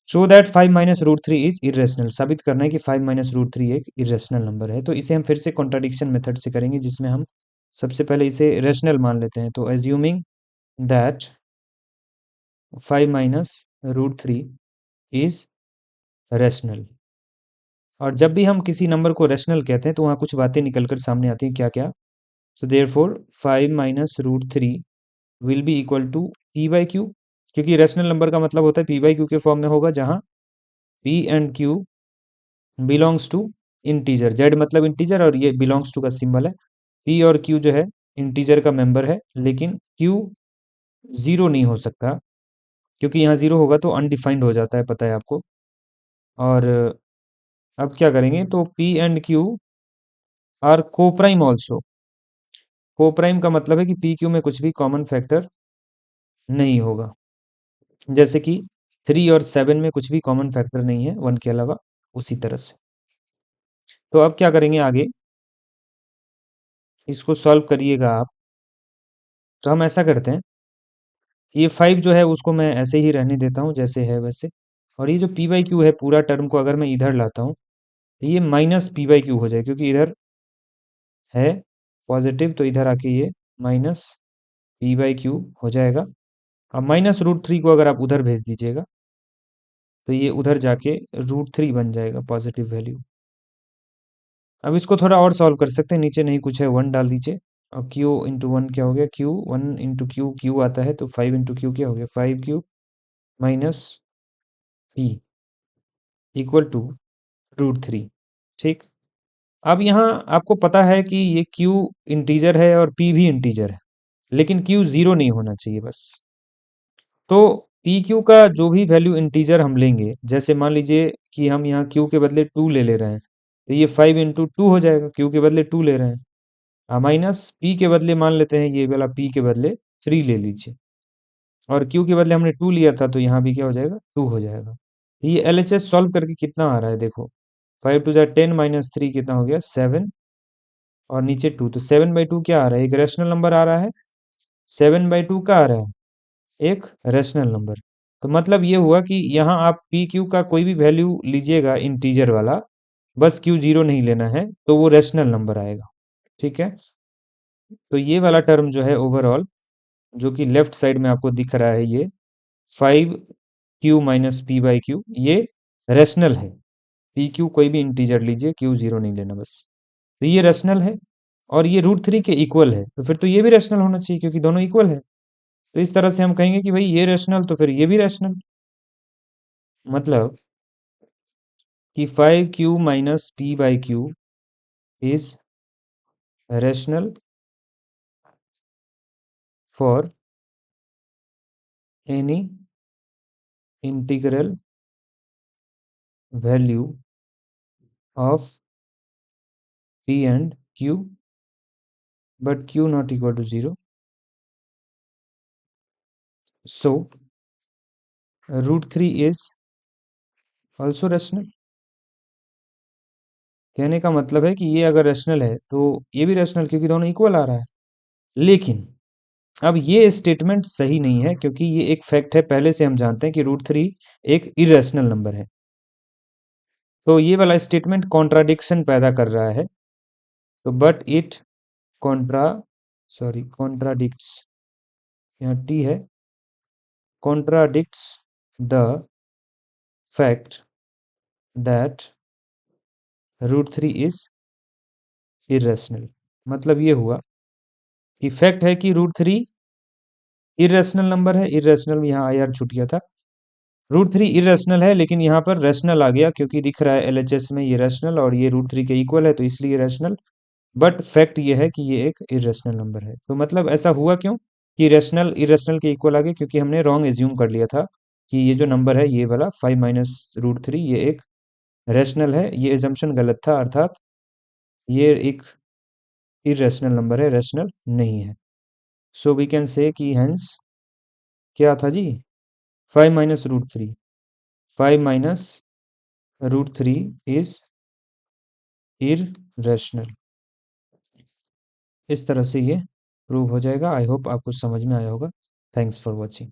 Show that 5 minus root three is irrational, साबित करना है कि 5 माइनस रूट थ्री एक इरेशनल नंबर है। तो इसे हम फिर से कॉन्ट्राडिक्शन मेथड से करेंगे, जिसमें हम सबसे पहले इसे रेशनल मान लेते हैं। तो assuming that 5 minus root three is rational, और जब भी हम किसी नंबर को रेशनल कहते हैं तो वहाँ कुछ बातें निकल कर सामने आती हैं, क्या क्या। तो therefore 5 minus root three will be equal to p by q, क्योंकि रेशनल नंबर का मतलब होता है पी बाई क्यू के फॉर्म में होगा, जहाँ p and q belongs to integer. Z मतलब इंटीजर और ये बिलोंग्स टू का सिंबल है। पी और क्यू जो है इंटीजर का मेंबर है, लेकिन क्यू जीरो नहीं हो सकता, क्योंकि यहाँ जीरो होगा तो अनडिफाइंड हो जाता है, पता है आपको। और अब क्या करेंगे, तो P and Q R coprime also. Coprime का मतलब है कि पी क्यू में कुछ भी कॉमन फैक्टर नहीं होगा, जैसे कि 3 और 7 में कुछ भी कॉमन फैक्टर नहीं है 1 के अलावा, उसी तरह से। तो अब क्या करेंगे आगे, इसको सॉल्व करिएगा आप। तो हम ऐसा करते हैं, ये 5 जो है उसको मैं ऐसे ही रहने देता हूँ जैसे है वैसे, और ये जो पी बाई क्यू है पूरा टर्म को अगर मैं इधर लाता हूँ तो ये माइनस पी बाई क्यू हो जाए, क्योंकि इधर है पॉजिटिव, तो इधर आके ये माइनस पी बाई क्यू हो जाएगा। अब माइनस रूट थ्री को अगर आप उधर भेज दीजिएगा तो ये उधर जाके रूट थ्री बन जाएगा पॉजिटिव वैल्यू। अब इसको थोड़ा और सॉल्व कर सकते हैं, नीचे नहीं कुछ है 1 डाल दीजिए, और क्यू इंटू वन क्या हो गया, क्यू 1 इंटू क्यू, क्यू आता है तो 5 इंटू क्यू क्या हो गया, 5 q minus p equal to root three. ठीक। अब यहाँ आपको पता है कि ये q इंटीजर है और p भी इंटीजर है, लेकिन q जीरो नहीं होना चाहिए बस। तो पी क्यू का जो भी वैल्यू इंटीजर हम लेंगे, जैसे मान लीजिए कि हम यहाँ q के बदले 2 ले रहे हैं, तो ये 5 इंटू टू हो जाएगा, q के बदले 2 ले रहे हैं, माइनस p के बदले मान लेते हैं ये वाला p के बदले 3 ले लीजिए, और q के बदले हमने 2 लिया था तो यहाँ भी क्या हो जाएगा, 2 हो जाएगा। ये LHS सॉल्व करके कितना आ रहा है देखो, 5 टू 10 माइनस 3 कितना हो गया, 7, और नीचे 2, तो 7/2 क्या आ रहा है, एक रेशनल नंबर आ रहा है। 7/2 का आ रहा है एक रेशनल नंबर। तो मतलब ये हुआ कि यहाँ आप पी क्यू का कोई भी वैल्यू लीजिएगा इंटीजर वाला, बस क्यू जीरो नहीं लेना है, तो वो रेशनल नंबर आएगा। ठीक है। तो ये वाला टर्म जो है ओवरऑल, जो कि लेफ्ट साइड में आपको दिख रहा है, ये 5 q minus p by Q, ये रेशनल है। पी क्यू कोई भी इंटीजर लीजिए, क्यू जीरो नहीं लेना बस। तो ये रेशनल है, और ये रूट थ्री के इक्वल है, तो फिर तो ये भी रैशनल होना चाहिए, क्योंकि दोनों इक्वल है। तो इस तरह से हम कहेंगे कि भाई ये रैशनल, तो फिर ये भी रैशनल। मतलब कि 5 q minus p by q is rational for any integral value of p and q, but q not equal to zero. So root three is also rational. कहने का मतलब है कि ये अगर रैशनल है तो ये भी रैशनल, क्योंकि दोनों इक्वल आ रहा है। लेकिन अब ये स्टेटमेंट सही नहीं है, क्योंकि ये एक फैक्ट है, पहले से हम जानते हैं कि रूट थ्री एक इरेशनल नंबर है। तो ये वाला स्टेटमेंट कॉन्ट्राडिक्शन पैदा कर रहा है। तो बट इट कॉन्ट्रा कॉन्ट्राडिक्ट्स, यहाँ टी है, contradicts the fact that root three is irrational. मतलब ये हुआ कि फैक्ट है कि रूट थ्री इरेशनल नंबर है। इरेशनल, यहाँ आई आर छूट गया था। रूट थ्री इरेशनल है, लेकिन यहाँ पर रैशनल आ गया, क्योंकि दिख रहा है एलएचएस में ये रैशनल और ये रूट थ्री के इक्वल है, तो इसलिए रैशनल। बट फैक्ट ये है कि ये एक इरेशनल नंबर है। तो मतलब ऐसा हुआ क्यों कि रैशनल इरेशनल के इक्वल आ गया, क्योंकि हमने रॉन्ग एज्यूम कर लिया था कि ये जो नंबर है ये वाला 5 माइनस रूट थ्री ये एक रैशनल है। ये एजम्पशन गलत था, अर्थात ये एक इरेशनल नंबर है, रैशनल नहीं है। सो वी कैन से कि हेंस क्या था जी, 5 minus root three, 5 minus root three is irrational. इस तरह से ये प्रूव हो जाएगा। आई होप आपको समझ में आया होगा। Thanks for watching.